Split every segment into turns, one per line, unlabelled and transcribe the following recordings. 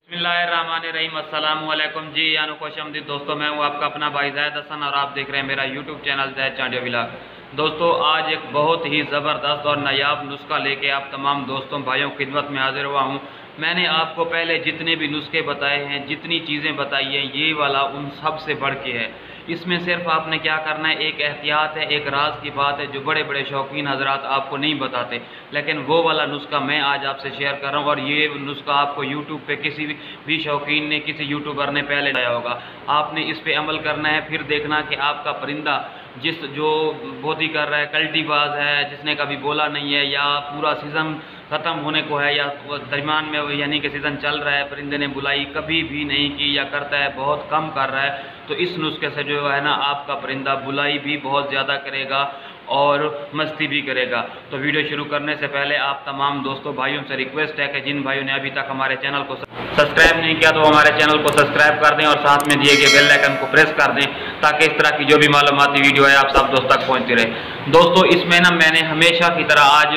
बिस्मिल्लाहिर्रहमानिर्रहीम। अस्सलाम वालेकुम जी, यानो खुशआमदीद दोस्तों। मैं हूँ आपका अपना भाई ज़ैद हसन और आप देख रहे हैं मेरा यूट्यूब चैनल ज़ैद चांडिया व्लॉग। दोस्तों, आज एक बहुत ही ज़बरदस्त और नायाब नुस्खा लेके आप तमाम दोस्तों भाइयों की खिदमत में हाजिर हुआ हूँ। मैंने आपको पहले जितने भी नुस्खे बताए हैं, जितनी चीज़ें बताई हैं, ये वाला उन सब से बढ़ के है। इसमें सिर्फ आपने क्या करना है, एक एहतियात है, एक राज की बात है जो बड़े बड़े शौकीन हजरात आपको नहीं बताते, लेकिन वो वाला नुस्खा मैं आज आपसे शेयर कर रहा हूँ। और ये नुस्खा आपको यूट्यूब पे किसी भी शौकीन ने, किसी यूट्यूबर ने पहले लाया होगा। आपने इस पे अमल करना है, फिर देखना कि आपका परिंदा जो बोधी कर रहा है, कल्टीबाज है, जिसने कभी बोला नहीं है, या पूरा सीज़न ख़त्म होने को है, या दरमियान में यानी कि सीज़न चल रहा है, परिंदे ने बुलाई कभी भी नहीं की या करता है बहुत कम कर रहा है, तो इस नुस्खे से जो है ना आपका परिंदा बुलाई भी बहुत ज़्यादा करेगा और मस्ती भी करेगा। तो वीडियो शुरू करने से पहले आप तमाम दोस्तों भाइयों से रिक्वेस्ट है कि जिन भाइयों ने अभी तक हमारे चैनल को सब्सक्राइब नहीं किया तो हमारे चैनल को सब्सक्राइब कर दें और साथ में दिए गए बेल आइकन को प्रेस कर दें, ताकि इस तरह की जो भी मालूमाती वीडियो है आप सब दोस्त तक पहुँचती रहे। दोस्तों, इसमें ना मैंने हमेशा की तरह आज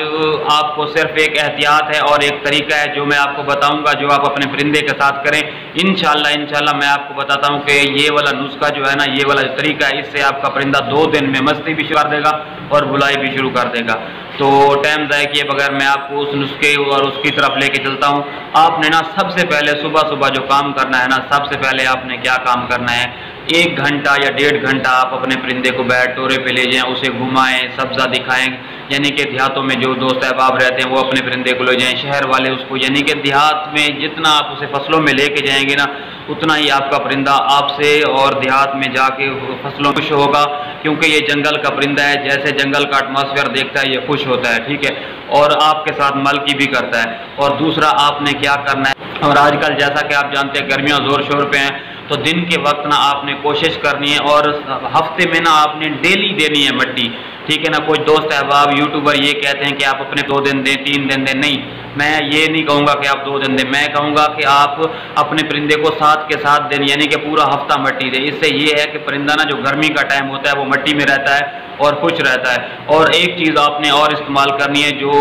आपको सिर्फ एक एहतियात है और एक तरीका है जो मैं आपको बताऊँगा, जो आप अपने परिंदे के साथ करें। इंशाल्लाह मैं आपको बताता हूँ कि ये वाला नुस्खा जो है ना, ये वाला जो तरीका है, इससे आपका परिंदा 2 दिन में मस्ती भी शुरू कर देगा और बुलाई भी शुरू कर देगा। तो टाइम ज़ाया किए बगैर मैं आपको उस नुस्खे और उसकी तरफ लेके चलता हूँ। आपने ना सबसे पहले सुबह सुबह जो काम करना है ना, सबसे पहले आपने क्या काम करना है, 1 घंटा या 1.5 घंटा आप अपने परिंदे को बैठ टोरे पे ले जाएं, उसे घुमाएं, सब्ज़ा दिखाएं। यानी कि देहातों में जो दोस्त अहबाब रहते हैं वो अपने परिंदे को ले जाएं, शहर वाले उसको, यानी कि देहात में जितना आप उसे फसलों में लेके जाएंगे ना, उतना ही आपका परिंदा आपसे और देहात में जाके फसलों खुश होगा, क्योंकि ये जंगल का परिंदा है। जैसे जंगल का एटमॉस्फेयर देखता है ये खुश होता है, ठीक है, और आपके साथ मलकी भी करता है। और दूसरा आपने क्या करना है, और आजकल जैसा कि आप जानते हैं गर्मियाँ ज़ोर शोर पे हैं, तो दिन के वक्त ना आपने कोशिश करनी है और हफ्ते में ना आपने डेली देनी है मट्टी, ठीक है ना। कुछ दोस्त अहबाब यूट्यूबर ये कहते हैं कि आप अपने 2 दिन दें, 3 दिन दें। नहीं, मैं ये नहीं कहूँगा कि आप 2 दिन दें, मैं कहूँगा कि आप अपने परिंदे को 7 के 7 दिन यानी कि पूरा हफ्ता मट्टी दें। इससे ये है कि परिंदा ना जो गर्मी का टाइम होता है वो मट्टी में रहता है और खुश रहता है। और एक चीज़ आपने और इस्तेमाल करनी है जो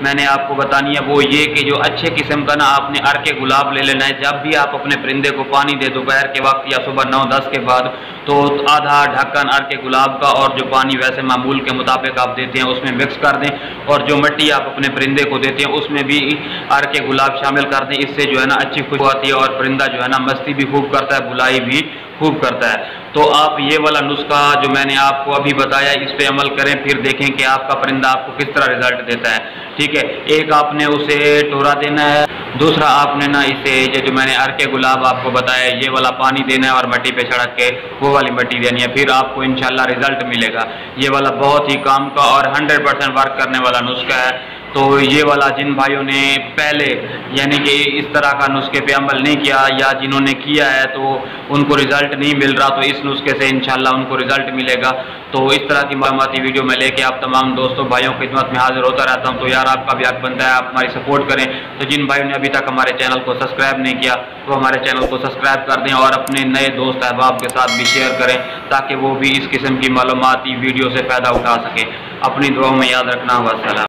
मैंने आपको बतानी है, वो ये कि जो अच्छे किस्म का ना आपने अर्के गुलाब ले लेना है। जब भी आप अपने परिंदे को पानी दे दोपहर के वक्त या सुबह 9-10 के बाद, तो आधा ढक्कन अर्के गुलाब का और जो पानी वैसे मामूल के मुताबिक आप देते हैं उसमें मिक्स कर दें, और जो मिट्टी आप अपने परिंदे को देते हैं उसमें भी अर्के गुलाब शामिल कर दें। इससे जो है ना अच्छी खुशबू आती है और परिंदा जो है ना मस्ती भी खूब करता है, बुलाई भी खूब करता है। तो आप ये वाला नुस्खा जो मैंने आपको अभी बताया इस पे अमल करें, फिर देखें कि आपका परिंदा आपको किस तरह रिजल्ट देता है, ठीक है। एक आपने उसे टोरा देना है, दूसरा आपने ना इसे जो मैंने अर्के गुलाब आपको बताया ये वाला पानी देना है और मिट्टी पे छिड़क के वो वाली मिट्टी देनी है, फिर आपको इंशाल्लाह रिजल्ट मिलेगा। ये वाला बहुत ही काम का और 100% वर्क करने वाला नुस्खा है। तो ये वाला जिन भाइयों ने पहले यानी कि इस तरह का नुस्खे पे अमल नहीं किया, या जिन्होंने किया है तो उनको रिज़ल्ट नहीं मिल रहा, तो इस नुस्खे से इंशाल्लाह उनको रिज़ल्ट मिलेगा। तो इस तरह की मालूमाती वीडियो मैं लेके आप तमाम दोस्तों भाइयों की खिदमत में हाजिर होता रहता हूँ। तो यार आपका भी हक बनता है आप हमारी सपोर्ट करें। तो जिन भाइयों ने अभी तक हमारे चैनल को सब्सक्राइब नहीं किया तो हमारे चैनल को सब्सक्राइब कर दें और अपने नए दोस्त अहबाब के साथ भी शेयर करें, ताकि वो भी इस किस्म की मालूमाती वीडियो से फ़ायदा उठा सकें। अपनी दुआओं में याद रखना। वस्सलाम।